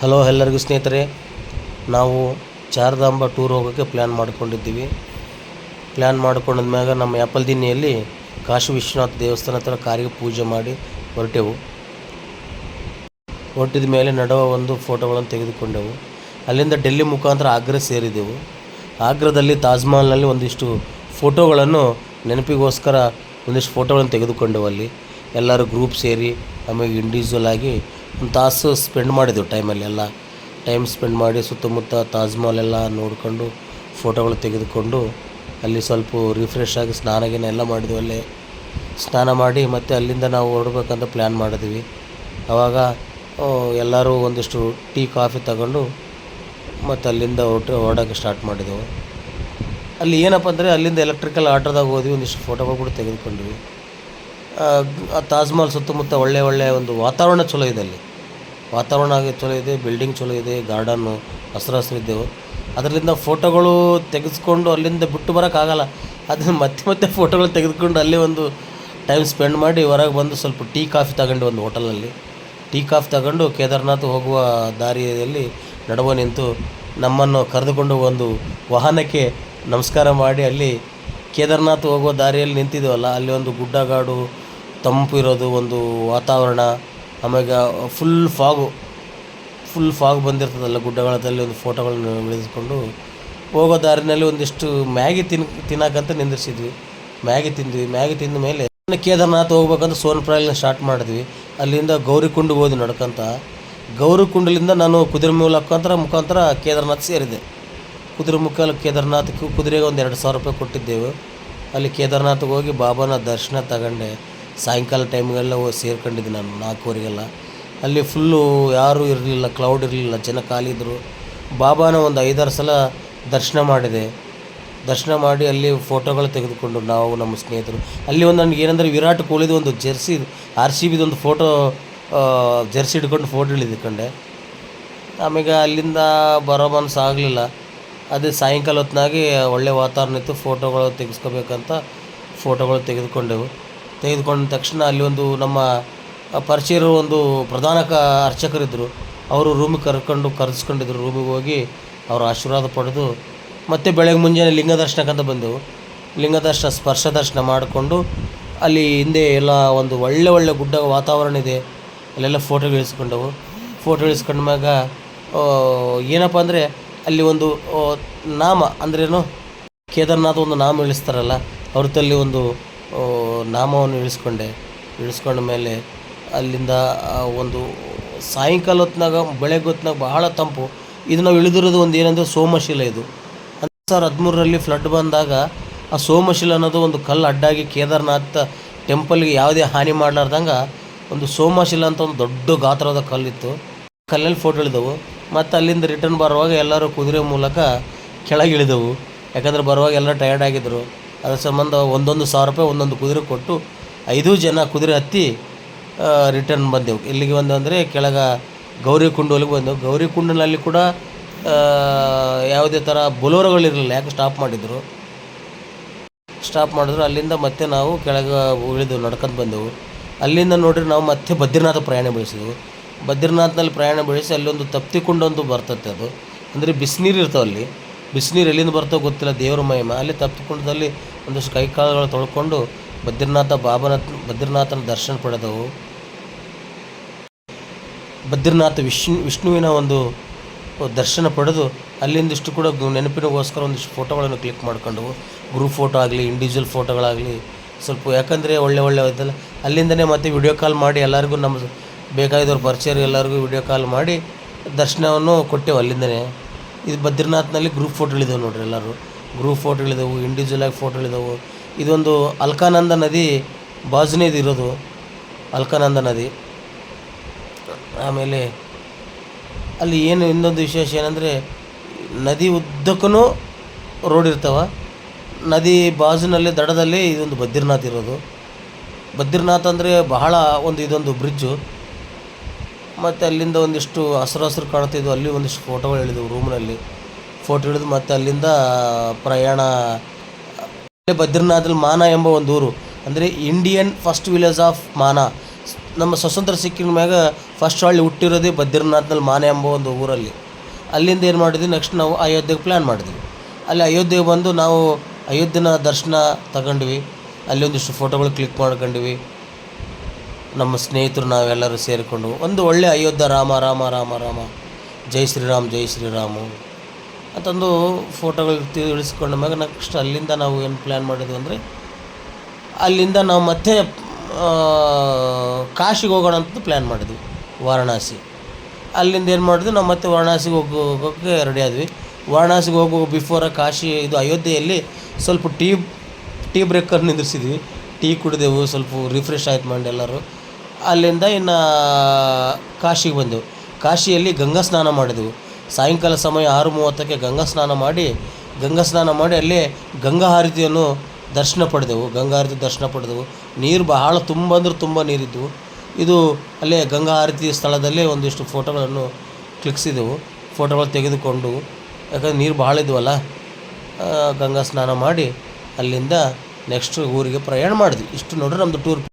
Hello ಎಲ್ಲರಿಗೂ ಸ್ನೇಹಿತರೆ, ನಾವು ಚಾರಧಾಂಬ ಟೂರ್ ಹೋಗೋಕ್ಕೆ ಪ್ಲ್ಯಾನ್ ಮಾಡ್ಕೊಂಡಿದ್ದೀವಿ. ಪ್ಲ್ಯಾನ್ ಮಾಡ್ಕೊಂಡಾದ್ಮ್ಯಾಗ ನಮ್ಮ ಯಾಪಲ್ದಿನ್ನಿಯಲ್ಲಿ ಕಾಶಿ ವಿಶ್ವನಾಥ ದೇವಸ್ಥಾನ ಹತ್ರ ಕಾರಿಗೆ ಪೂಜೆ ಮಾಡಿ ಹೊರಟೆವು. ಹೊರಟಿದ ಮೇಲೆ ನಡುವ ಒಂದು ಫೋಟೋಗಳನ್ನು ತೆಗೆದುಕೊಂಡೆವು. ಅಲ್ಲಿಂದ ಡೆಲ್ಲಿ ಮುಖಾಂತರ ಆಗ್ರಾ ಸೇರಿದೆವು. ಆಗ್ರಾದಲ್ಲಿ ತಾಜ್ ಮಹಲ್ನಲ್ಲಿ ಒಂದಿಷ್ಟು ಫೋಟೋಗಳನ್ನು ನೆನಪಿಗೋಸ್ಕರ ಒಂದಿಷ್ಟು ಫೋಟೋಗಳನ್ನು ತೆಗೆದುಕೊಂಡೆವು. ಅಲ್ಲಿ ಎಲ್ಲರೂ ಗ್ರೂಪ್ ಸೇರಿ ಆಮೇಲೆ ಇಂಡಿವಿಜುವಲ್ ಆಗಿ ಒಂದು ತಾಸು ಸ್ಪೆಂಡ್ ಮಾಡಿದೆವು. ಟೈಮ್ ಸ್ಪೆಂಡ್ ಮಾಡಿ ಸುತ್ತಮುತ್ತ ತಾಜ್ ಮಹಲ್ ಎಲ್ಲ ನೋಡಿಕೊಂಡು ಫೋಟೋಗಳು ತೆಗೆದುಕೊಂಡು ಅಲ್ಲಿ ಸ್ವಲ್ಪ ರಿಫ್ರೆಶ್ ಆಗಿ ಸ್ನಾನ ಎಲ್ಲ ಮಾಡಿದ್ವಿ. ಅಲ್ಲೇ ಸ್ನಾನ ಮಾಡಿ ಮತ್ತು ಅಲ್ಲಿಂದ ನಾವು ಹೊರಡ್ಬೇಕಂತ ಪ್ಲ್ಯಾನ್ ಮಾಡಿದ್ವಿ. ಆವಾಗ ಎಲ್ಲರೂ ಒಂದಿಷ್ಟು ಟೀ ಕಾಫಿ ತಗೊಂಡು ಮತ್ತು ಅಲ್ಲಿಂದ ಹೊರಡೋಕ್ಕೆ ಸ್ಟಾರ್ಟ್ ಮಾಡಿದೆವು. ಅಲ್ಲಿ ಏನಪ್ಪ ಅಂದರೆ ಅಲ್ಲಿಂದ ಎಲೆಕ್ಟ್ರಿಕಲ್ ಆಟೋದಾಗ ಹೋದ್ವಿ. ಒಂದಿಷ್ಟು ಫೋಟೋಗಳು ಕೂಡ ತೆಗೆದುಕೊಂಡ್ವಿ. ಆ ತಾಜ್ ಮಹಲ್ ಸುತ್ತಮುತ್ತ ಒಳ್ಳೆ ಒಂದು ವಾತಾವರಣ ಚಲೋ ಇದೆ. ಅಲ್ಲಿ ವಾತಾವರಣ ಚಲೋ ಇದೆ, ಬಿಲ್ಡಿಂಗ್ ಚಲೋ ಇದೆ, ಗಾರ್ಡನ್ನು ಹಸಿರಿದ್ದೆವು. ಅದರಿಂದ ಫೋಟೋಗಳು ತೆಗೆದುಕೊಂಡು ಅಲ್ಲಿಂದ ಬಿಟ್ಟು ಬರೋಕ್ಕಾಗಲ್ಲ. ಅದನ್ನು ಮತ್ತೆ ಫೋಟೋಗಳು ತೆಗೆದುಕೊಂಡು ಅಲ್ಲೇ ಒಂದು ಟೈಮ್ ಸ್ಪೆಂಡ್ ಮಾಡಿ ಹೊರಗೆ ಬಂದು ಸ್ವಲ್ಪ ಟೀ ಕಾಫಿ ತಗೊಂಡು ಒಂದು ಹೋಟೆಲಲ್ಲಿ ಟೀ ಕಾಫಿ ತಗೊಂಡು ಕೇದಾರ್ನಾಥ್ ಹೋಗುವ ದಾರಿಯಲ್ಲಿ ನಡುವೆ ನಿಂತು ನಮ್ಮನ್ನು ಕರೆದುಕೊಂಡು ಒಂದು ವಾಹನಕ್ಕೆ ನಮಸ್ಕಾರ ಮಾಡಿ ಅಲ್ಲಿ ಕೇದಾರ್ನಾಥ್ ಹೋಗುವ ದಾರಿಯಲ್ಲಿ ನಿಂತಿದ್ದೀವಲ್ಲ, ಅಲ್ಲಿ ಒಂದು ಗುಡ್ಡಗಾಡು ತಂಪು ಇರೋದು ಒಂದು ವಾತಾವರಣ. ಆಮ್ಯಾಗ ಫುಲ್ ಫಾಗ್ ಬಂದಿರ್ತದಲ್ಲ ಗುಡ್ಡಗಳಲ್ಲಿ. ಒಂದು ಫೋಟೋಗಳನ್ನ ಇಳಿಸ್ಕೊಂಡು ಹೋಗೋ ದಾರಿನಲ್ಲಿ ಒಂದಿಷ್ಟು ಮ್ಯಾಗಿ ತಿನ್ನಕ್ಕಂತ ನಿಂದಿರಿಸಿದ್ವಿ. ಮ್ಯಾಗಿ ತಿಂದ ಮೇಲೆ ಕೇದಾರ್ನಾಥ್ ಹೋಗ್ಬೇಕಂತ ಸೋನ್ಪ್ರಯಾಗ್ನ ಸ್ಟಾರ್ಟ್ ಮಾಡಿದ್ವಿ. ಅಲ್ಲಿಂದ ಗೌರಿಕುಂಡಿಗೆ ಹೋದ್ವಿ ನಡ್ಕೊಂತ. ಗೌರಿಕುಂಡಲಿಂದ ನಾನು ಕುದುರೆ ಮುಖಾಂತರ ಕೇದಾರ್ನಾಥ್ ಸೇರಿದೆ. ಕೇದಾರ್ನಾಥ್ಗೆ ಕುದುರೆಗೆ ಒಂದು 2,000 ರೂಪಾಯಿ ಕೊಟ್ಟಿದ್ದೆವು. ಅಲ್ಲಿ ಕೇದಾರ್ನಾಥ್ಗೆ ಹೋಗಿ ಬಾಬಾನ ದರ್ಶನ ತಗೊಂಡೆ. ಸಾಯಂಕಾಲ ಟೈಮ್ಗೆಲ್ಲ ಸೇರ್ಕೊಂಡಿದ್ದೆ ನಾನು 4:00 ಅಲ್ಲಿ ಫುಲ್ಲು ಯಾರೂ ಇರಲಿಲ್ಲ, ಕ್ಲೌಡ್ ಇರಲಿಲ್ಲ, ಜನ ಖಾಲಿ ಇದ್ದರು. ಬಾಬಾನ ಒಂದು 5-6 ಸಲ ದರ್ಶನ ಮಾಡಿದೆ. ದರ್ಶನ ಮಾಡಿ ಅಲ್ಲಿ ಫೋಟೋಗಳು ತೆಗೆದುಕೊಂಡು ನಾವು ನಮ್ಮ ಸ್ನೇಹಿತರು ಅಲ್ಲಿ ಒಂದು ನನಗೆ ಏನಂದರೆ ವಿರಾಟ್ ಕೊಹ್ಲಿದು ಒಂದು ಜೆರ್ಸಿ RCBದು ಒಂದು ಫೋಟೋ ಜೆರ್ಸಿ ಹಿಡ್ಕೊಂಡು ಫೋಟೋ ಇಳಿದುಕೊಂಡೆ. ಆಮೇಲೆ ಅಲ್ಲಿಂದ ಬರೋ ಮನಸ್ಸು ಆಗಲಿಲ್ಲ. ಅದೇ ಸಾಯಂಕಾಲ ಹೊತ್ತಿನಾಗಿ ಒಳ್ಳೆ ವಾತಾವರಣ ಇತ್ತು. ಫೋಟೋಗಳು ತೆಗೆಸ್ಕೋಬೇಕಂತ ಫೋಟೋಗಳು ತೆಗೆದುಕೊಂಡ ತಕ್ಷಣ ಅಲ್ಲಿ ಒಂದು ನಮ್ಮ ಪರಿಚಯರು ಒಂದು ಪ್ರಧಾನ ಅರ್ಚಕರಿದ್ದರು. ಅವರು ರೂಮಿಗೆ ಕರೆಸ್ಕೊಂಡಿದ್ರು. ರೂಮಿಗೆ ಹೋಗಿ ಅವರ ಆಶೀರ್ವಾದ ಪಡೆದು ಮತ್ತು ಬೆಳಗ್ಗೆ ಮುಂಜಾನೆ ಲಿಂಗ ದರ್ಶನಕ್ಕಂತ ಬಂದೆವು. ಸ್ಪರ್ಶ ದರ್ಶನ ಮಾಡಿಕೊಂಡು ಅಲ್ಲಿ ಹಿಂದೆ ಎಲ್ಲ ಒಂದು ಒಳ್ಳೆ ಗುಡ್ಡ ವಾತಾವರಣ ಇದೆ. ಅಲ್ಲೆಲ್ಲ ಫೋಟೋ ಇಳಿಸ್ಕೊಂಡ್ಮ್ಯಾಗ ಏನಪ್ಪ ಅಂದರೆ ಅಲ್ಲಿ ಒಂದು ನಾಮ ಅಂದ್ರೇನು, ಕೇದಾರ್ನಾಥ್ ಒಂದು ನಾಮ ಇಳಿಸ್ತಾರಲ್ಲ, ಅವ್ರ ತಲ್ಲಿ ಒಂದು ನಾಮವನ್ನು ಇಳಿಸ್ಕೊಂಡ ಮೇಲೆ ಅಲ್ಲಿಂದ ಒಂದು ಸಾಯಂಕಾಲ ಹೊತ್ತಿನಾಗ ಬೆಳಗ್ಗೆ ಹೊತ್ತಿನಾಗ ಬಹಳ ತಂಪು. ಇದು ನಾವು ಇಳಿದಿರೋದು ಒಂದು ಏನಂದರೆ ಸೋಮಶಿಲ. ಇದು 2013ರಲ್ಲಿ ಫ್ಲಡ್ ಬಂದಾಗ ಆ ಸೋಮಶಿಲ ಅನ್ನೋದು ಒಂದು ಕಲ್ಲು ಅಡ್ಡಾಗಿ ಕೇದಾರ್ನಾಥ್ ಟೆಂಪಲ್ಗೆ ಯಾವುದೇ ಹಾನಿ ಮಾಡಲಾರ್ದಂಗೆ ಒಂದು ಸೋಮಶಿಲ ಅಂತ ಒಂದು ದೊಡ್ಡ ಗಾತ್ರದ ಕಲ್ಲಿತ್ತು. ಕಲ್ಲಲ್ಲಿ ಫೋಟೋ ಇಳಿದವು. ಮತ್ತು ಅಲ್ಲಿಂದ ರಿಟರ್ನ್ ಬರುವಾಗ ಎಲ್ಲರೂ ಕುದುರೆ ಮೂಲಕ ಕೆಳಗೆ ಇಳಿದೆವು. ಯಾಕಂದರೆ ಬರುವಾಗ ಎಲ್ಲ ಟಯರ್ಡ್ ಆಗಿದ್ದರು. ಅದರ ಸಂಬಂಧ 1,100 ರೂಪಾಯಿ ಒಂದೊಂದು ಕುದುರೆ ಕೊಟ್ಟು 5 ಜನ ಕುದುರೆ ಹತ್ತಿ ರಿಟರ್ನ್ ಬಂದೆವು. ಇಲ್ಲಿಗೆ ಅಂದರೆ ಕೆಳಗೆ ಗೌರಿಕುಂಡಲಿಗೆ ಬಂದೆವು. ಗೌರಿಕುಂಡನಲ್ಲಿ ಕೂಡ ಯಾವುದೇ ಥರ ಬೊಲೋರೋಗಳಿರಲಿಲ್ಲ. ಯಾಕೆ ಸ್ಟಾಪ್ ಮಾಡಿದ್ರು. ಅಲ್ಲಿಂದ ಮತ್ತೆ ನಾವು ಕೆಳಗೆ ಇಳಿದೆವು, ನಡ್ಕೊಂಡು ಬಂದೆವು. ಅಲ್ಲಿಂದ ನೋಡ್ರಿ ನಾವು ಮತ್ತೆ ಬದ್ರಿನಾಥ ಪ್ರಯಾಣ ಬೆಳೆಸಿದೆವು. ಬದ್ರಿನಾಥ್ನಲ್ಲಿ ಪ್ರಯಾಣ ಬೆಳೆಸಿ ಅಲ್ಲೊಂದು ತಪ್ತಿಕೊಂಡೊಂದು ಬರ್ತದೆ. ಅದು ಅಂದರೆ ಬಿಸಿನೀರು ಇರ್ತಾವೆ. ಅಲ್ಲಿ ಬಿಸಿನೀರು ಎಲ್ಲಿಂದ ಬರ್ತಾವೆ ಗೊತ್ತಿಲ್ಲ, ದೇವರ ಮಹಿಮೆ. ಅಲ್ಲಿ ತಪ್ಪಿಕೊಂಡದಲ್ಲಿ ಒಂದಷ್ಟು ಕೈಕಾಲುಗಳು ತೊಳ್ಕೊಂಡು ಬದ್ರಿನಾಥನ ದರ್ಶನ ಪಡೆದವು. ವಿಷ್ಣುವಿನ ಒಂದು ದರ್ಶನ ಪಡೆದು ಅಲ್ಲಿಂದಿಷ್ಟು ಕೂಡ ನೆನಪಿನಗೋಸ್ಕರ ಒಂದಿಷ್ಟು ಫೋಟೋಗಳನ್ನು ಕ್ಲಿಕ್ ಮಾಡ್ಕೊಂಡವು. ಗ್ರೂಪ್ ಫೋಟೋ ಆಗಲಿ, ಇಂಡಿವಿಜುವಲ್ ಫೋಟೋಗಳಾಗಲಿ ಸ್ವಲ್ಪ. ಯಾಕಂದರೆ ಒಳ್ಳೆ ಇದಲ್ಲ. ಅಲ್ಲಿಂದನೇ ಮತ್ತೆ ವಿಡಿಯೋ ಕಾಲ್ ಮಾಡಿ ಎಲ್ಲರಿಗೂ ನಮ್ಮ ಬೇಕಾಗಿದ್ದವ್ರು ಪರಿಚಯ ಎಲ್ಲರಿಗೂ ವಿಡಿಯೋ ಕಾಲ್ ಮಾಡಿ ದರ್ಶನವನ್ನು ಕೊಟ್ಟೆವು ಅಲ್ಲಿಂದನೇ. ಇದು ಬದ್ರಿನಾಥ್ನಲ್ಲಿ ಗ್ರೂಪ್ ಫೋಟೋ ಇಳಿದೆವು ನೋಡ್ರಿ. ಎಲ್ಲರೂ ಗ್ರೂಪ್ ಫೋಟೋ ಇಳಿದೆವು, ಇಂಡಿವಿಜುವಲ್ ಆಗಿ ಫೋಟೋ ಇಳಿದೆವು. ಇದೊಂದು ಅಲ್ಕಾನಂದ ನದಿ ಬಾಜುನೇ ಇದು ಇರೋದು, ಅಲ್ಕಾನಂದ ನದಿ. ಆಮೇಲೆ ಅಲ್ಲಿ ಏನು ಇನ್ನೊಂದು ವಿಶೇಷ ಏನಂದರೆ ನದಿ ಉದ್ದಕ್ಕೂ ರೋಡ್ ಇರ್ತಾವೆ. ನದಿ ಬಾಜುನಲ್ಲಿ ದಡದಲ್ಲಿ ಇದೊಂದು ಬದ್ರಿನಾಥ್ ಇರೋದು. ಬದ್ರಿನಾಥ್ ಅಂದರೆ ಬಹಳ ಇದೊಂದು ಬ್ರಿಡ್ಜು. ಮತ್ತು ಅಲ್ಲಿಂದ ಒಂದಿಷ್ಟು ಹಸಿರು ಕಾಣ್ತಿದ್ವು. ಅಲ್ಲಿ ಒಂದಿಷ್ಟು ಫೋಟೋಗಳು ಇಳಿದವು. ರೂಮ್ನಲ್ಲಿ ಫೋಟೋ ಹಿಡಿದು ಮತ್ತು ಅಲ್ಲಿಂದ ಪ್ರಯಾಣ. ಬದ್ರಿನಾಥಲ್ಲಿ ಮಾನಾ ಎಂಬ ಒಂದು ಊರು, ಅಂದರೆ ಇಂಡಿಯನ್ ಫಸ್ಟ್ ವಿಲೇಜ್ ಆಫ್ ಮಾನಾ. ನಮ್ಮ ಸ್ವತಂತ್ರ ಸಿಕ್ಕಿದ ಮ್ಯಾಗ ಫಸ್ಟ್ ಹೊಳ್ಳಿ ಹುಟ್ಟಿರೋದೇ ಬದ್ರಿನಾಥ್ನಲ್ಲಿ ಮಾನೆ ಎಂಬ ಒಂದು ಊರಲ್ಲಿ. ಅಲ್ಲಿಂದ ಏನು ಮಾಡಿದ್ವಿ, ನೆಕ್ಸ್ಟ್ ನಾವು ಅಯೋಧ್ಯೆಗೆ ಪ್ಲ್ಯಾನ್ ಮಾಡಿದ್ವಿ. ಅಲ್ಲಿ ಅಯೋಧ್ಯೆಗೆ ಬಂದು ನಾವು ಅಯೋಧ್ಯೆನ ದರ್ಶನ ತಗೊಂಡ್ವಿ. ಅಲ್ಲಿ ಒಂದಿಷ್ಟು ಫೋಟೋಗಳು ಕ್ಲಿಕ್ ಮಾಡ್ಕೊಂಡ್ವಿ. ನಮ್ಮ ಸ್ನೇಹಿತರು ನಾವೆಲ್ಲರೂ ಸೇರಿಕೊಂಡು ಒಂದು ಒಳ್ಳೆ ಅಯೋಧ್ಯ ರಾಮ ರಾಮ ರಾಮ ರಾಮ ಜೈ ಶ್ರೀರಾಮ್ ಜೈ ಶ್ರೀರಾಮು ಅಂತಂದು ಫೋಟೋಗಳು ತಿಳಿಸ್ಕೊಂಡ ಮ್ಯಾಗ ನೆಕ್ಸ್ಟ್ ಅಲ್ಲಿಂದ ನಾವು ಏನು ಪ್ಲ್ಯಾನ್ ಮಾಡಿದ್ವಿ ಅಂದರೆ, ಅಲ್ಲಿಂದ ನಾವು ಮತ್ತೆ ಕಾಶಿಗೆ ಹೋಗೋಣ ಅಂತ ಪ್ಲ್ಯಾನ್ ಮಾಡಿದ್ವಿ, ವಾರಣಾಸಿ. ಅಲ್ಲಿಂದ ಏನು ಮಾಡಿದ್ವಿ, ನಾವು ಮತ್ತೆ ವಾರಣಾಸಿಗೆ ಹೋಗೋಕ್ಕೆ ರೆಡಿ ಆದ್ವಿ. ವಾರಣಾಸಿಗೆ ಹೋಗೋ ಬಿಫೋರ ಕಾಶಿ ಇದು ಅಯೋಧ್ಯೆಯಲ್ಲಿ ಸ್ವಲ್ಪ ಟೀ ಬ್ರೇಕರ್ ನಿಂದಿರಿಸಿದ್ವಿ. ಟೀ ಕುಡಿದೆವು, ಸ್ವಲ್ಪ ರಿಫ್ರೆಶ್ ಆಯ್ತು ಮೈಂಡ್ ಎಲ್ಲರೂ. ಅಲ್ಲಿಂದ ಇನ್ನು ಕಾಶಿಗೆ ಬಂದೆವು. ಕಾಶಿಯಲ್ಲಿ ಗಂಗಾ ಸ್ನಾನ ಮಾಡಿದೆವು. ಸಾಯಂಕಾಲ ಸಮಯ 6:30ಕ್ಕೆ ಗಂಗಾ ಸ್ನಾನ ಮಾಡಿ ಅಲ್ಲೇ ಗಂಗಾ ಹಾರತಿಯನ್ನು ದರ್ಶನ ಪಡೆದೆವು. ನೀರು ಬಹಳ ತುಂಬ ಅಂದ್ರೆ ತುಂಬ ನೀರಿದ್ದವು. ಇದು ಅಲ್ಲೇ ಗಂಗಾ ಆರತಿ ಸ್ಥಳದಲ್ಲೇ ಒಂದಿಷ್ಟು ಫೋಟೋಗಳನ್ನು ಕ್ಲಿಕ್ಸಿದೆವು. ಫೋಟೋಗಳು ತೆಗೆದುಕೊಂಡು, ಯಾಕಂದರೆ ನೀರು ಭಾಳ ಇದ್ವಲ್ಲ, ಗಂಗಾ ಸ್ನಾನ ಮಾಡಿ ಅಲ್ಲಿಂದ ನೆಕ್ಸ್ಟ್ ಊರಿಗೆ ಪ್ರಯಾಣ ಮಾಡಿದ್ವಿ. ಇಷ್ಟು ನೋಡ್ರಿ ನಮ್ಮದು ಟೂರ್.